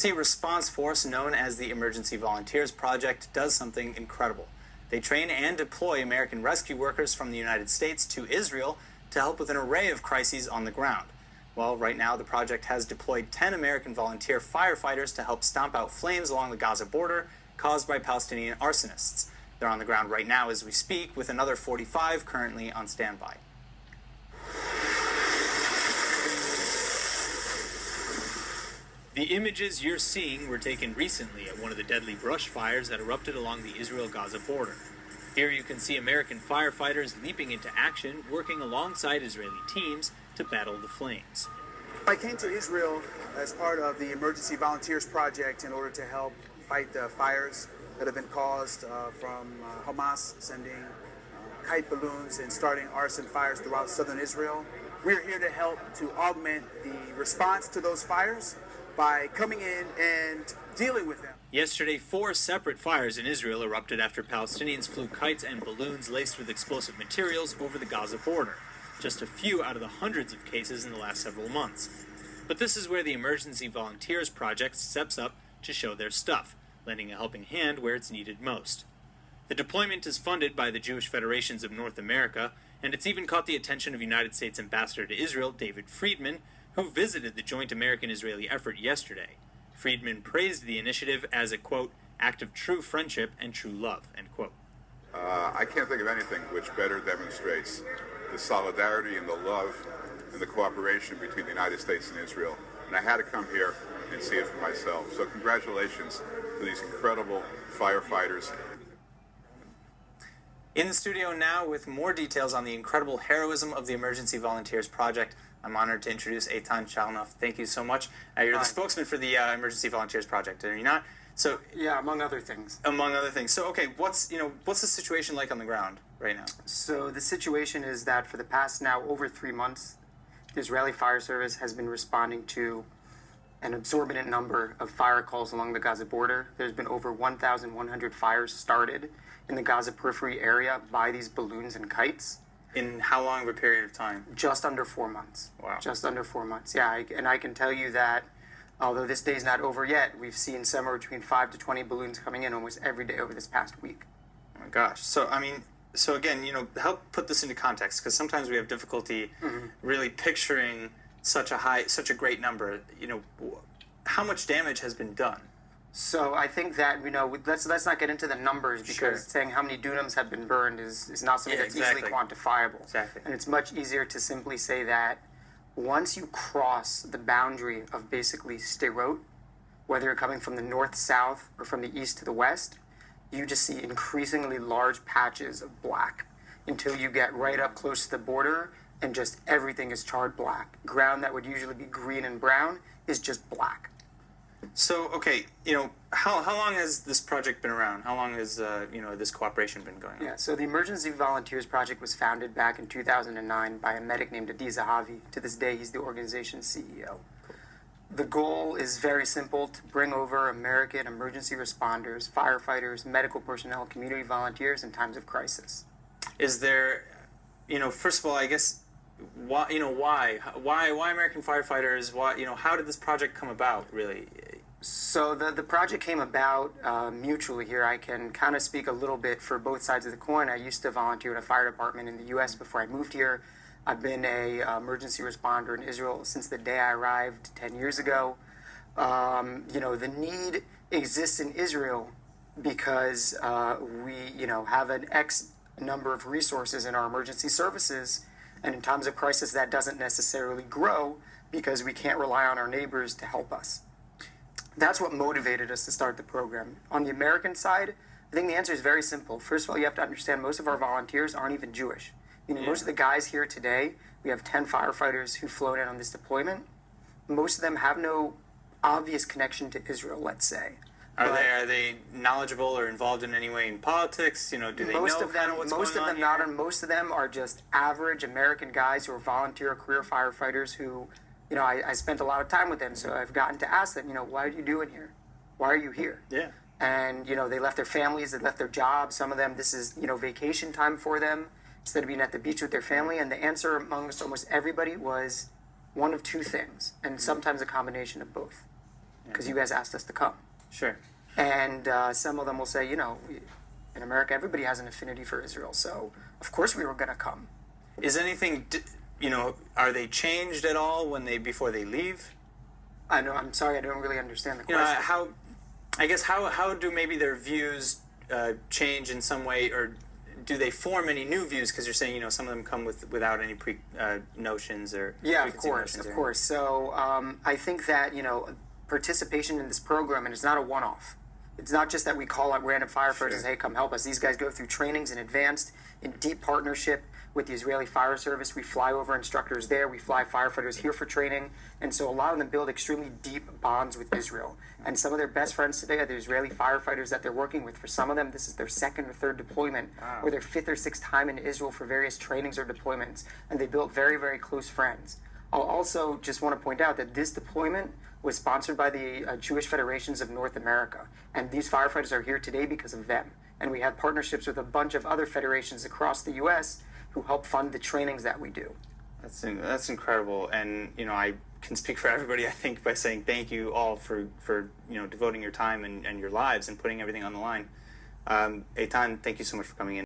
emergency response force known as the Emergency Volunteers Project does something incredible. They train and deploy American rescue workers from the United States to Israel to help with an array of crises on the ground. Well, right now the project has deployed 10 American volunteer firefighters to help stomp out flames along the Gaza border caused by Palestinian arsonists. They're on the ground right now as we speak, with another 45 currently on standby. The images you're seeing were taken recently at one of the deadly brush fires that erupted along the Israel-Gaza border. Here you can see American firefighters leaping into action, working alongside Israeli teams to battle the flames. I came to Israel as part of the Emergency Volunteers Project in order to help fight the fires that have been caused from Hamas sending kite balloons and starting arson fires throughout southern Israel. We're here to help to augment the response to those fires by coming in and dealing with them. Yesterday, 4 separate fires in Israel erupted after Palestinians flew kites and balloons laced with explosive materials over the Gaza border. Just a few out of the hundreds of cases in the last several months. But this is where the Emergency Volunteers Project steps up to show their stuff, lending a helping hand where it's needed most. The deployment is funded by the Jewish Federations of North America, and it's even caught the attention of United States Ambassador to Israel, David Friedman, who visited the joint American-Israeli effort yesterday. Friedman praised the initiative as a, quote, act of true friendship and true love, end quote. I can't think of anything which better demonstrates the solidarity and the love and the cooperation between the United States and Israel. And I had to come here and see it for myself. So congratulations to these incredible firefighters. In the studio now with more details on the incredible heroism of the Emergency Volunteers Project, I'm honored to introduce Eitan Chalnov. Thank you so much. You're the spokesman for the Emergency Volunteers Project, are you not? So yeah, among other things. Among other things. So okay, what's the situation like on the ground right now? So the situation is that for the past now over 3 months, the Israeli Fire Service has been responding to an exorbitant number of fire calls along the Gaza border. There's been over 1,100 fires started in the Gaza periphery area by these balloons and kites. In how long of a period of time? Just under 4 months. Wow. Just under 4 months, yeah. And I can tell you that although this day's not over yet, we've seen somewhere between 5 to 20 balloons coming in almost every day over this past week. Oh my gosh. So, so again, help put this into context, because sometimes we have difficulty really picturing such a great number. How much damage has been done? So I think that, let's not get into the numbers, because saying how many dunams have been burned is not something that's easily quantifiable. Exactly. And it's much easier to simply say that once you cross the boundary of basically Sderot, whether you're coming from the north-south or from the east to the west, you just see increasingly large patches of black until you get right up close to the border and just everything is charred black. Ground that would usually be green and brown is just black. So, okay, how long has this project been around? How long has, this cooperation been going on? Yeah, so the Emergency Volunteers Project was founded back in 2009 by a medic named Adi Zahavi. To this day, he's the organization's CEO. Cool. The goal is very simple: to bring over American emergency responders, firefighters, medical personnel, community volunteers in times of crisis. Is there, first of all, I guess, why American firefighters? Why, how did this project come about, really? So the project came about mutually here. I can kind of speak a little bit for both sides of the coin. I used to volunteer in a fire department in the U.S. before I moved here. I've been a emergency responder in Israel since the day I arrived 10 years ago. The need exists in Israel because we, have an X number of resources in our emergency services, and in times of crisis that doesn't necessarily grow because we can't rely on our neighbors to help us. That's what motivated us to start the program. On the American side, I think the answer is very simple. First of all, you have to understand most of our volunteers aren't even Jewish. Most of the guys here today, we have 10 firefighters who've flown in on this deployment. Most of them have no obvious connection to Israel, let's say. Are they knowledgeable or involved in any way in politics? Do they know what's going on here? Most of them are just average American guys who are volunteer career firefighters who, I spent a lot of time with them, so I've gotten to ask them, why are you doing here? Why are you here? Yeah. And, they left their families, they left their jobs. Some of them, this is, vacation time for them instead of being at the beach with their family. And the answer amongst almost everybody was one of two things, and sometimes a combination of both. because you guys asked us to come. Sure. And some of them will say, in America, everybody has an affinity for Israel, so of course we were going to come. Is anything, are they changed at all before they leave? I know. I'm sorry, I don't really understand the You know, question. how do maybe their views change in some way, or do they form any new views? Because you're saying, some of them come without any notions or Yeah, of preconceived course, notions of or course. So I think that participation in this program, and it's not a one-off. It's not just that we call out random firefighters and say, hey, come help us. These guys go through trainings in advance, in deep partnership with the Israeli Fire Service. We fly over instructors there. We fly firefighters here for training. And so a lot of them build extremely deep bonds with Israel. And some of their best friends today are the Israeli firefighters that they're working with. For some of them, this is their second or third deployment, or their fifth or sixth time in Israel for various trainings or deployments. And they built very, very close friends. I'll also just want to point out that this deployment was sponsored by the Jewish Federations of North America. And these firefighters are here today because of them. And we have partnerships with a bunch of other federations across the U.S. who help fund the trainings that we do. That's incredible, and I can speak for everybody, I think, by saying thank you all for devoting your time and your lives and putting everything on the line. Eitan, thank you so much for coming in.